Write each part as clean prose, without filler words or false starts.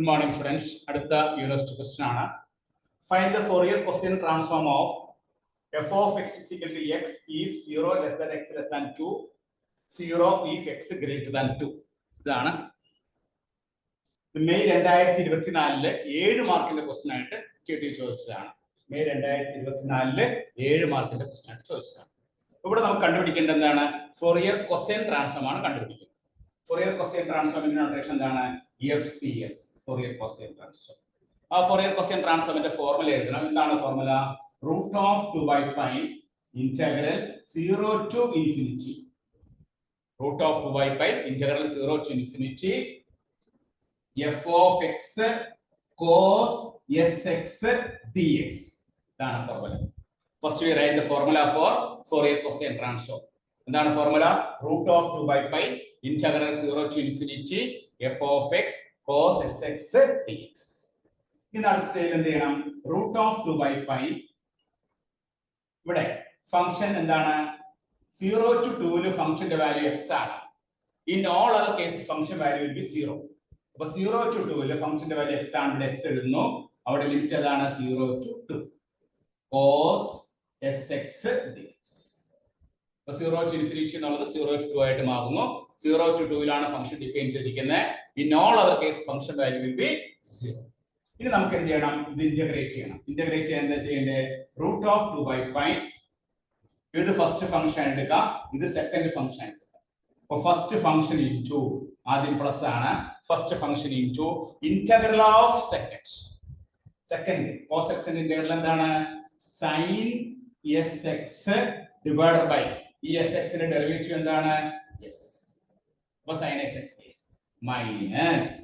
morning, students. അടുത്ത university question ആണ്. Find the Fourier cosine transform of f of x is equal to x if 0 less than x less than 2, 0 if x greater than 2. ഇതാണ് May 2024 7 മാർക്കിന്റെ question ആയിട്ട് കേട്ടി ചോദിച്ചതാണ്. May 2024 7 മാർക്കിന്റെ question ആയിട്ട് ചോദിച്ചതാണ്. ഇവിടെ നമുക്ക് കണ്ടുപിടിക്കേണ്ടത് എന്താണ്? ഫോറിയർ കൊസൈൻ ട്രാൻസ്ഫോം ആണ് കണ്ടുപിടിക്കുന്നത്. ഫോറിയർ കൊസൈൻ ട്രാൻസ്ഫോമിന്റെ നൊട്ടേഷൻ എന്താണ്? FCS, Fourier cosine transform. ആ ഫോറിയർ കൊസൈൻ ട്രാൻസ്ഫോമിന്റെ ഫോർമുല എഴുതണം. എന്താണ് formula? Root of 2/π integral 0 to infinity. Root of 2/π integral 0 to infinity f of x cos sx dx. ഇതാണ് formula. First we write the formula for Fourier cosine transform. എന്താണ് formula? Root of 2/π integral 0 to infinity f of x cos sx dx. ഇനി അടുത്ത സ്റ്റേജിൽ എന്ത് ചെയ്യണം? Root of 2/π ഇവിടെ function എന്താണ്? 0 to 2 ല് ഫംഗ്ഷന്റെ വാല്യൂ x ആണ്. In all other cases function value will be 0. അപ്പോൾ 0 to 2 ല് ഫംഗ്ഷന്റെ വാല്യൂ x ആണ്. ഇവിടെ x എഴുതുന്നു. അവിടെ ലിമിറ്റ് ഏതാണ്? 0 to 2 cos sx dx. അപ്പോൾ 0 to infinity എന്നുള്ളത് 0 to 2 ആയിട്ട് മാറുന്നു. 0 to 2 ലാണ് ഫംഗ്ഷൻ ഡിഫൈൻ ചെയ്തിരിക്കുന്നത്. In all other cases function value will be 0. ഇനി നമുക്ക് എന്ത് ചെയ്യണം? ഇത് ഇന്റഗ്രേറ്റ് ചെയ്യണം. ഇന്റഗ്രേറ്റ് ചെയ്യാൻ എന്താ ചെയ്യേണ്ടത്? റൂട്ട് ഓഫ് 2/π ഇത് ഫസ്റ്റ് ഫംഗ്ഷൻ എടുക്കാം, ഇത് സെക്കൻഡ് ഫംഗ്ഷൻ എടുക്കാം. അപ്പോൾ ഫസ്റ്റ് ഫംഗ്ഷൻ ഇൻടു ആദ്യം പ്ലസ് ആണ്. First function into integral of second. Second cos x ന്റെ ഇന്റഗ്രൽ എന്താണ്? sin sx ഡിവൈഡഡ് ബൈ ഈ sx ന്റെ ഡെറിവേറ്റീവ് എന്താണ്? s. അപ്പോൾ sin sx minus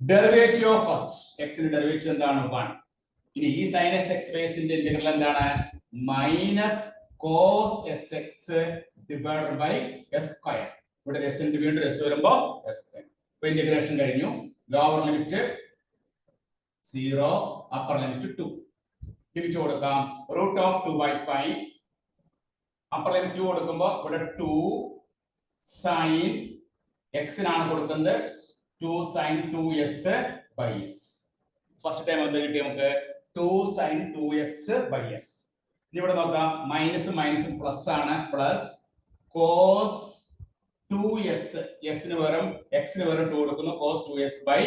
derivative of first x ന്റെ ഡെറിവേറ്റീവ് എന്താണ്? 1. ഇനി ഈ sin sx ബേസിന്റെ ഇന്റഗ്രൽ എന്താണ്? Minus cos sx divided by s square. ഇവിടെ s ന്റെ വീണ്ടും s വരുമ്പോൾ s സ്ക്വയർ. അപ്പോൾ ഇന്റഗ്രേഷൻ കഴിഞ്ഞു. Lower limit 0, upper limit 2. തിരിച്ചു കൊടുക്കാം. റൂട്ട് ഓഫ് 2/π അപ്പർ ലിമിറ്റ് 2 കൊടുക്കുമ്പോൾ ഇവിടെ 2 sin x നാണ് കൊടുക്കുന്നത്. 2 sin 2s by s. First time എന്താ കിട്ടി നമുക്ക്? 2 sin 2s by s. ഇനി ഇവിടെ നോക്കാം. മൈനസ് മൈനസ് പ്ലസ് ആണ്. പ്ലസ് cos 2s s ന് പകരം x ന് പകരം 2 കൊടുക്കുന്നു. cos 2s by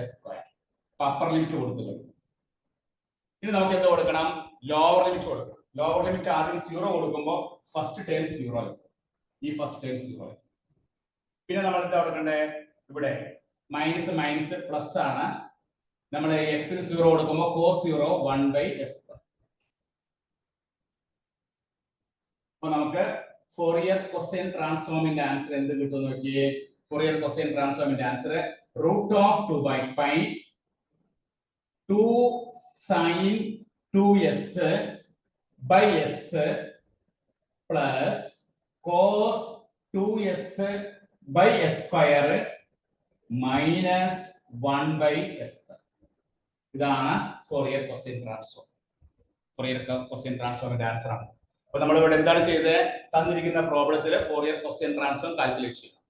s square. Upper limit കൊടുത്തു. ഇനി നമുക്ക് എന്താ കൊടുക്കണം? ലോവർ ലിമിറ്റ് കൊടുക്കണം. ലോവർ ലിമിറ്റ് ആദ്യം 0 കൊടുക്കുമ്പോൾ ഫസ്റ്റ് ടേം 0 ആയിരിക്കും. ഈ ഫസ്റ്റ് ടേം 0 ആയിരിക്കും. പിന്നെ നമ്മൾ എന്താ കൊടുക്കണ്ടേ? ഇവിടെ മൈനസ് മൈനസ് പ്ലസ് ആണ്. നമ്മൾ x ന് 0 കൊടുക്കുമ്പോൾ cos 0 1 by s. അപ്പോൾ നമുക്ക് ഫോറിയർ കൊസൈൻ ട്രാൻസ്ഫോമിന്റെ ആൻസർ എന്ത് കിട്ടും നോക്കിയേ. ഫോറിയർ കൊസൈൻ ട്രാൻസ്ഫോമിന്റെ answer root of 2/π 2 sin 2s by s plus cos 2s by s square minus 1 by s. ഇതാണ് Fourier cosine transform. Fourier cosine ട്രാൻസ്ഫോമിന്റെ ആൻസർ ആണ്. അപ്പോൾ നമ്മൾ ഇവിടെ എന്താണ് ചെയ്തത്? തന്നിരിക്കുന്ന പ്രോബ്ലത്തിൽ ഫോറിയർ കൊസൈൻ ട്രാൻസ്ഫോം കാൽക്കുലേറ്റ് ചെയ്യണം.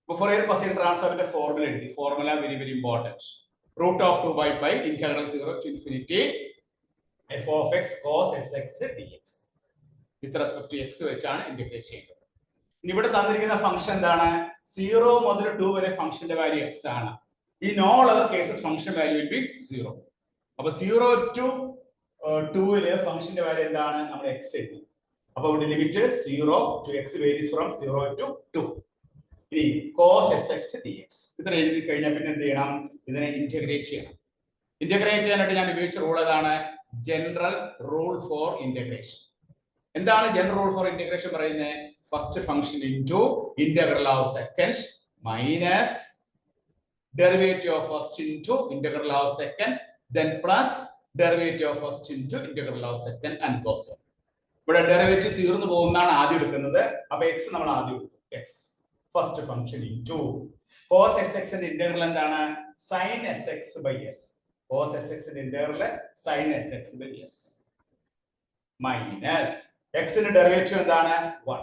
അപ്പോൾ ഫോറിയർ കൊസൈൻ ട്രാൻസ്ഫോമിന്റെ ഫോർമുല എഴുതി. Formula very very important. Root of 2/π integral 0 to infinity f of x cos sx dx. With respect to x വെച്ചാണ് ഇന്റഗ്രേറ്റ് ചെയ്യുന്നത്. ഇനി ഇവിടെ തന്നിരിക്കുന്ന ഫംഗ്ഷൻ എന്താണ്? 0 മുതൽ 2 വരെ ഫംഗ്ഷന്റെ വാല്യൂ x ആണ്. In all other cases function value will be 0. അപ്പോൾ 0 to 2 ലെ ഫംഗ്ഷന്റെ വാല്യൂ എന്താണ്? നമ്മൾ x എഴുതി. അപ്പോൾ ഇവിടെ limit 0 to x varies from 0 to 2. ഇനി cos sx dx ഇത്ര എഴുതി കഴിഞ്ഞാൽ പിന്നെ എന്ത് ചെയ്യണം? ഇതിനെ ഇന്റഗ്രേറ്റ് ചെയ്യണം. ഇന്റഗ്രേറ്റ് ചെയ്യാനായിട്ട് ഞാൻ ഉപയോഗിച്ച റൂൾ ഏതാണ്? General rule for integration. എന്താണ് ജനറൽ റൂൾ ഫോർ ഇന്റഗ്രേഷൻ പറയുന്നത്? First function into integral of second minus derivative of first into integral of second then plus derivative of first into integral of second and cos. ഇവിടെ derivative തീർന്നു പോകുന്നതാണ് ആദ്യം എടുക്കുന്നത്. അപ്പൊ x നമ്മൾ ആദ്യം എടുക്കും. x first function into cos sx ന്റെ ഇന്റഗ്രൽ എന്താണ്? sin sx by s. cos sx ന്റെ integral sin sx by s minus x ന്റെ ഡെറിവേറ്റീവ് എന്താണ്? 1.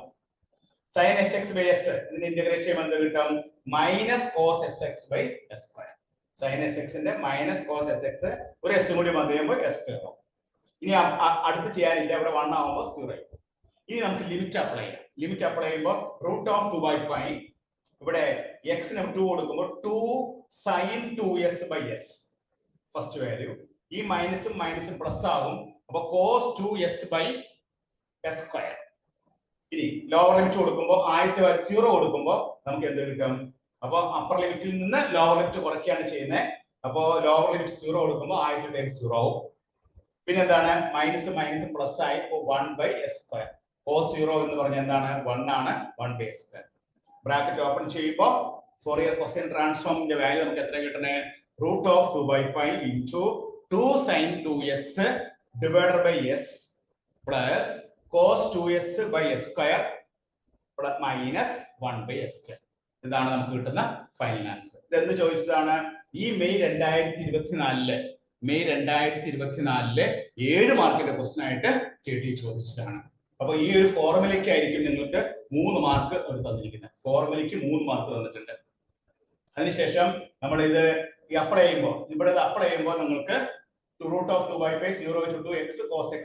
sin sx by s ഇതിനെ ഇന്റഗ്രേറ്റ് ചെയ്യുമ്പോൾ എന്ത് കിട്ടും? minus cos sx by s square. Sine S എക്സിന്റെ മൈനസ് കോസ് എസ് എക്സ് ഒരു S കൂടി വന്നു കഴിയുമ്പോൾ എസ് സ്ക്വയർ ആവും. ഇനി അടുത്ത് ചെയ്യാനില്ല, ഇവിടെ 1 ആവുമ്പോൾ 0 ആയി. ഇനി നമുക്ക് ലിമിറ്റ് അപ്ലൈ ചെയ്യാം. ലിമിറ്റ് അപ്ലൈ ചെയ്യുമ്പോൾ √2/π ഇവിടെ എക്സിന് 2 കൊടുക്കുമ്പോൾ 2 sin 2s/s ഫസ്റ്റ് വാല്യൂ. ഈ മൈനസും മൈനസും പ്ലസ് ആകും, അപ്പൊ cos 2s/s². ഇനി ലോവർ ലിമിറ്റ് കൊടുക്കുമ്പോൾ ആദ്യത്തെ വാല്യൂ 0 കൊടുക്കുമ്പോൾ നമുക്ക് എന്ത് കിട്ടും? അപ്പൊ അപ്പർ ലിമിറ്റിൽ നിന്ന് ലോവർ ലിമിറ്റ് കുറയ്ക്കുകയാണ് ചെയ്യുന്നത്. അപ്പോ ലോവർ ലിമിറ്റ് 0 കൊടുക്കുമ്പോൾ ആദ്യത്തെ ടൈം 0 ആവും. പിന്നെ എന്താണ്? മൈനസ് മൈനസ് പ്ലസ് ആയി 1/s². cos 0 എന്ന് പറഞ്ഞാൽ എന്താണ്? 1 ആണ്. 1/s². ബ്രാക്കറ്റ് ഓപ്പൺ ചെയ്യുമ്പോൾ ഫോറിയർ കൊസൈൻ ട്രാൻസ്ഫോമിന്റെ വാല്യൂ നമുക്ക് എത്ര കിട്ടണേ? √2/π into 2 sin 2s divided by s plus cos 2s/s² minus 1/s². ഇതാണ് നമുക്ക് കിട്ടുന്ന ഫൈനൽ ആൻസർ. ഇതെന്ത് ചോദിച്ചതാണ്? ഈ മെയ് 2024 7 മാർക്കിന്റെ ക്വസ്റ്റൻ ആയിട്ട് TT ചോദിച്ചതാണ്. അപ്പൊ ഈ ഒരു ഫോർമുലയ്ക്ക് ആയിരിക്കും നിങ്ങൾക്ക് 3 മാർക്ക് അവർ തന്നിരിക്കുന്നത്. ഫോർമുലയ്ക്ക് 3 മാർക്ക് തന്നിട്ടുണ്ട്. അതിനുശേഷം നമ്മൾ ഇത് അപ്ലൈ ചെയ്യുമ്പോൾ നിങ്ങൾക്ക് √2/π 0 to 2x cos x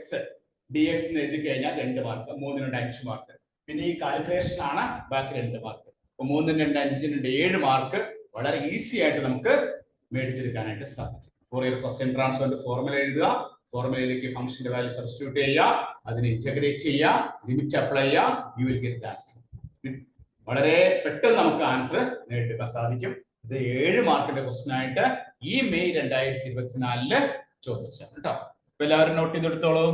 dx എന്ന് എഴുതി കഴിഞ്ഞാൽ 2 മാർക്ക്, 3 × 5 മാർക്ക്. പിന്നെ ഈ കാൽക്കുലേഷൻ ആണ് ബാക്കി 2 മാർക്ക്. അപ്പൊ 3 × 2 × 7 മാർക്ക് വളരെ ഈസി ആയിട്ട് നമുക്ക് മേടിച്ചെടുക്കാനായിട്ട് സാധിക്കും. ഫോറിയർ കൊസൈൻ ട്രാൻസ്ഫോമിന്റെ ഫോർമുല എഴുതുക, ഫോർമുലയിലേക്ക് ഫംഗ്ഷന്റെ വാല്യൂ സബ്സ്റ്റിറ്റ്യൂട്ട് ചെയ്യുക, അതിനെ ഇന്റഗ്രേറ്റ് ചെയ്യുക, ലിമിറ്റ് അപ്ലൈ ചെയ്യുക, you will get the answer. വളരെ പെട്ടെന്ന് നമുക്ക് ആൻസർ നേടിയെടുക്കാൻ സാധിക്കും. ഇത് 7 മാർക്കിന്റെ ക്വസ്റ്റൻ ആയിട്ട് ഈ മെയ് 2024 ചോദിച്ചാണ് കേട്ടോ. അപ്പൊ എല്ലാവരും നോട്ട് ചെയ്തെടുത്തോളൂ.